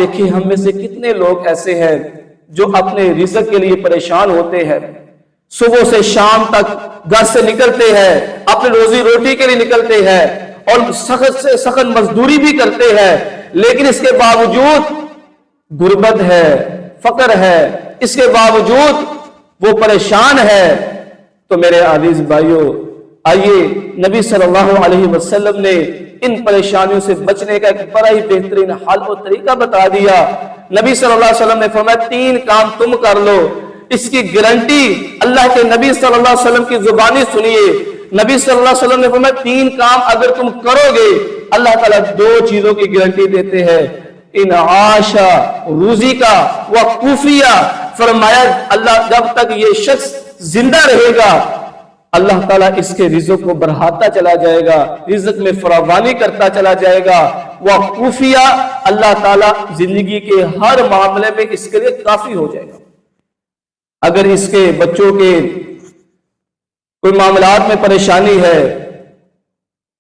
دیکھیں ہم میں سے کتنے لوگ ایسے ہیں جو اپنے رزق کے لیے پریشان ہوتے ہیں، صبح سے شام تک گھر سے نکلتے ہیں، اپنے روزی روٹی کے لیے نکلتے ہیں اور سخت سے سخت مزدوری بھی کرتے ہیں، لیکن اس کے باوجود غربت ہے، فقر ہے، اس کے باوجود وہ پریشان ہے۔ تو میرے عزیز بھائیوں، آئیے نبی صلی اللہ علیہ وسلم نے ان پریشانیوں سے بچنے کا ایک بڑا ہی بہترین حل و طریقہ بتا دیا۔ نبی صلی اللہ علیہ وسلم نے فرمایا 3 کام تم کر لو، اس کی گارنٹی اللہ کے نبی صلی اللہ علیہ وسلم کی زبانی سنیے۔ نبی صلی اللہ علیہ وسلم نے فرمایا 3 کام اگر تم کرو گے، اللہ تعالیٰ 2 چیزوں کی گارنٹی دیتے ہیں، انعاش روزی کا وقوفیہ۔ فرمایا اللہ جب تک یہ شخص زندہ رہے گا اللہ تعالیٰ اس کے رزق کو بڑھاتا چلا جائے گا، رزق میں فراوانی کرتا چلا جائے گا۔ وقوفیہ، اللہ تعالیٰ زندگی کے ہر معاملے میں اس کے لیے کافی ہو جائے گا۔ اگر اس کے بچوں کے کوئی معاملات میں پریشانی ہے،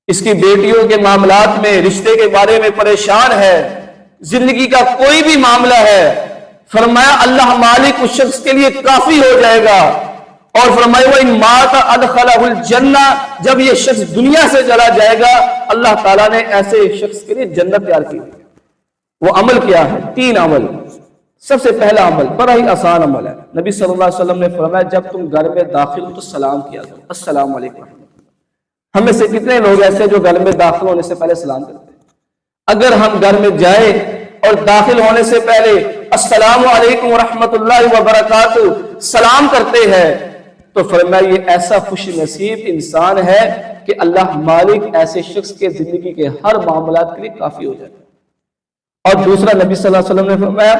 اس کی بیٹیوں کے معاملات میں، رشتے کے بارے میں پریشان ہے، زندگی کا کوئی بھی معاملہ ہے، فرمایا اللہ مالک اس شخص کے لیے کافی ہو جائے گا۔ اور فرمایا وَإِن مَاتَ أَدْخَلَهُ الْجَنَّةَ، جب یہ شخص دنیا سے چلا جائے گا اللہ تعالیٰ نے ایسے شخص کے لیے جنت تیار کی۔ وہ عمل کیا ہے؟ 3 عمل۔ سب سے پہلا عمل بڑا ہی آسان عمل ہے، نبی صلی اللہ علیہ وسلم نے فرمایا جب تم گھر میں داخل ہو تو سلام کیا کرو، السلام علیکم۔ ہم میں سے کتنے لوگ ایسے جو گھر میں داخل ہونے سے پہلے سلام کرتے ہیں؟ اگر ہم گھر میں جائیں اور داخل ہونے سے پہلے السلام علیکم ورحمۃ اللہ وبرکاتہ سلام کرتے ہیں تو فرمایا یہ ایسا خوش نصیب انسان ہے کہ اللہ مالک ایسے شخص کے زندگی کے ہر معاملات کے لیے کافی ہو جاتا ہے۔ اور دوسرا نبی صلی اللہ علیہ وسلم نے فرمایا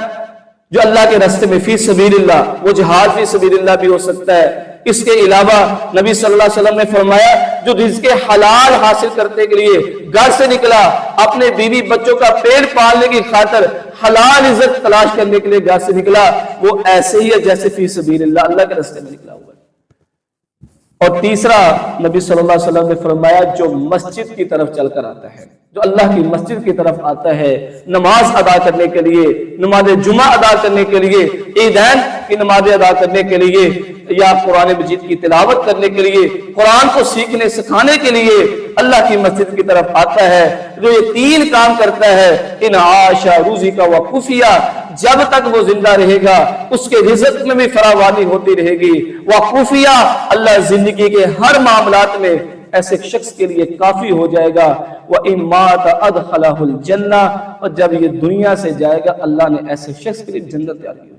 جو اللہ کے راستے میں فی سبیل اللہ، وہ جہاد فی سبیل اللہ بھی ہو سکتا ہے۔ اس کے علاوہ نبی صلی اللہ علیہ وسلم نے فرمایا جو رزق حلال حاصل کرنے کے لیے گھر سے نکلا، اپنے بیوی بچوں کا پیٹ پالنے کی خاطر حلال رزق تلاش کرنے کے لیے گھر سے نکلا، وہ ایسے ہی ہے جیسے فی سبیل اللہ، اللہ کے راستے میں نکلا ہوا ہے۔ اور تیسرا نبی صلی اللہ علیہ وسلم نے فرمایا جو مسجد کی طرف چل کر آتا ہے، جو اللہ کی مسجد کی طرف آتا ہے نماز ادا کرنے کے لیے، نماز جمعہ ادا کرنے کے لیے، عیدین کی نمازیں ادا کرنے کے لیے، یا قرآن مجید کی تلاوت کرنے کے لیے، قرآن کو سیکھنے سکھانے کے لیے اللہ کی مسجد کی طرف آتا ہے، جو یہ 3 کام کرتا ہے انعاش روزی کا وقوفیہ، جب تک وہ زندہ رہے گا اس کے رزق میں بھی فراوانی ہوتی رہے گی، وقوفیہ اللہ زندگی کے ہر معاملات میں ایسے شخص کے لیے کافی ہو جائے گا، وَإِن مَاتَ أَدْخَلَهُ الْجَنَّةَ، اور جب یہ دنیا سے جائے گا اللہ نے ایسے شخص کے لیے جنت تیار کی۔